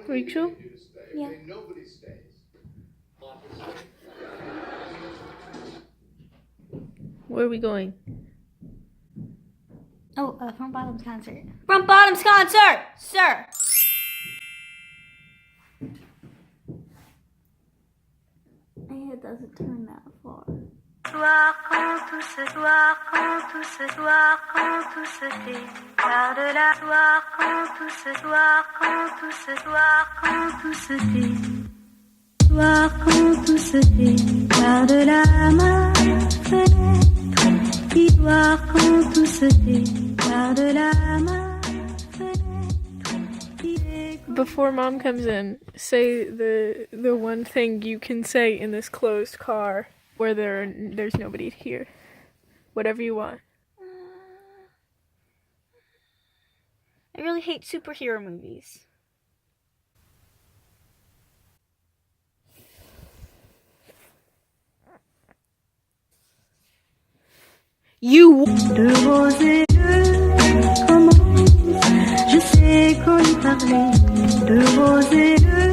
Rachel? Yeah. Where are we going? Oh, Front Bottoms concert. Front Bottoms concert, sir. My head doesn't turn that far. Quand tout ce soir, quand tout ce soir, quand tout se tait, garde la soir, quand tout ce soir, quand tout ce soir, quand tout se tait, soir, quand tout se tait, garde la ma fenêtre, soir, quand tout se tait, garde la ma fenêtre. Before Mom comes in, say the one thing you can say in this closed car where there's nobody here. Whatever you want. I really hate superhero movies. You. De rose et de commence, je sais qu'on y parlait. De rose et de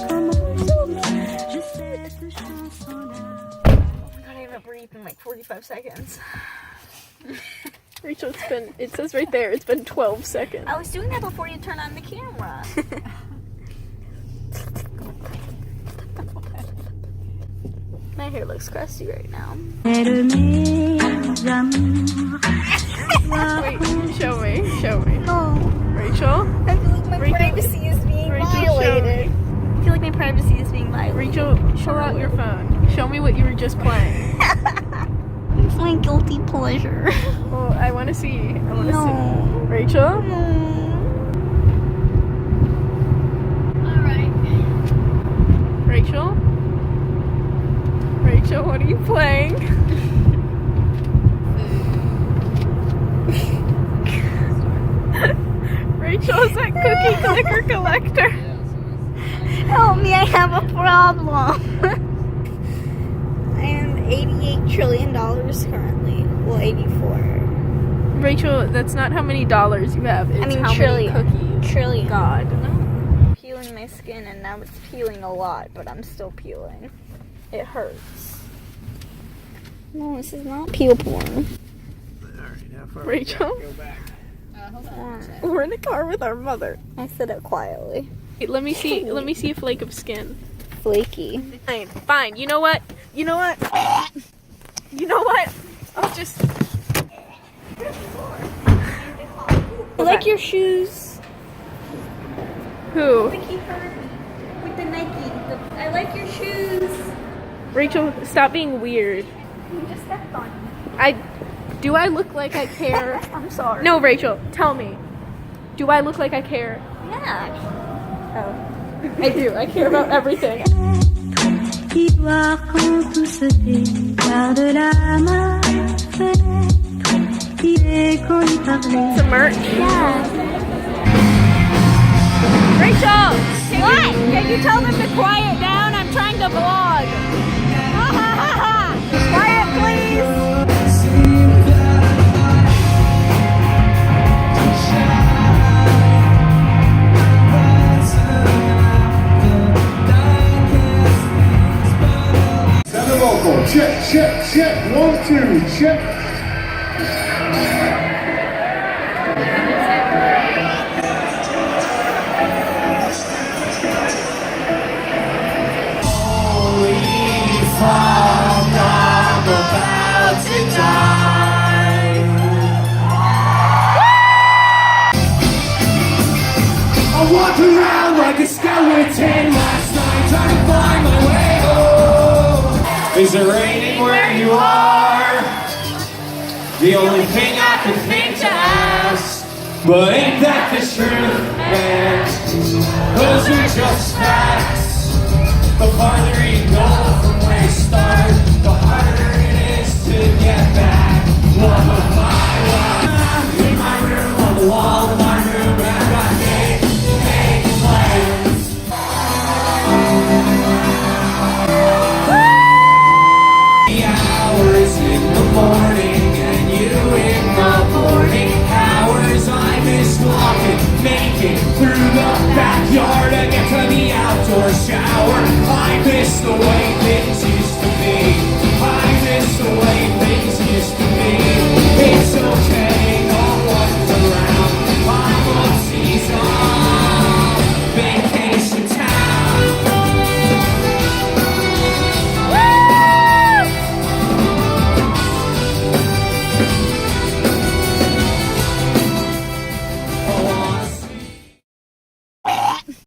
commence, je sais cette chanson-là. Oh my god, I haven't breathed in like 45 seconds. Rachel, it says right there, it's been 12 seconds. I was doing that before you turned on the camera. My hair looks crusty right now. Wait, show me. No. Rachel? I feel like my Rachel- privacy is being Rachel, show violated. me. I feel like my privacy is being violated. Rachel, pull out your phone. Show me what you were just playing. It's my guilty pleasure. Well, I want to see. No. See. Rachel? Alright. Rachel? Rachel, what are you playing? Rachel, is that cookie clicker collector? Help me, I have a problem. I am $88 trillion currently. Well, 84. Rachel, that's not how many dollars you have. It's how trillion. many cookies. Trillion. God. I'm peeling my skin and now it's peeling a lot, but I'm still peeling. It hurts. No, this is not peel porn. Rachel, we're in a car with our mother. I said it quietly. Wait, let me see a flake of skin. Flaky. Fine. You know what? I'll just. I like your shoes. Who? With the Nike. I like your shoes. Rachel, stop being weird. You just stepped on me. Do I look like I care? I'm sorry. No, Rachel, tell me. Do I look like I care? Yeah. Oh. I do. I care about everything. Soir, quand tout se tait, garde la ma fenêtre, il qu'on y parlait. Some merch. Yeah. Rachel! What? Can you tell them to quiet down? I'm trying to vlog. Ha ha ha ha! Quiet, please! Check, 1, 2, check. I walked around like a skeleton last night, trying to find my way home. Is it raining where you are? The only thing I can think to ask, but ain't that the truth, man? Those are just facts. The farther you go from where you start, the harder it is to get back. One of my life in my room, on the wall of my room, I got made plans. Hours in the morning and you in the morning hours, I miss walking, making through the backyard and get to the outdoor shower. I miss the way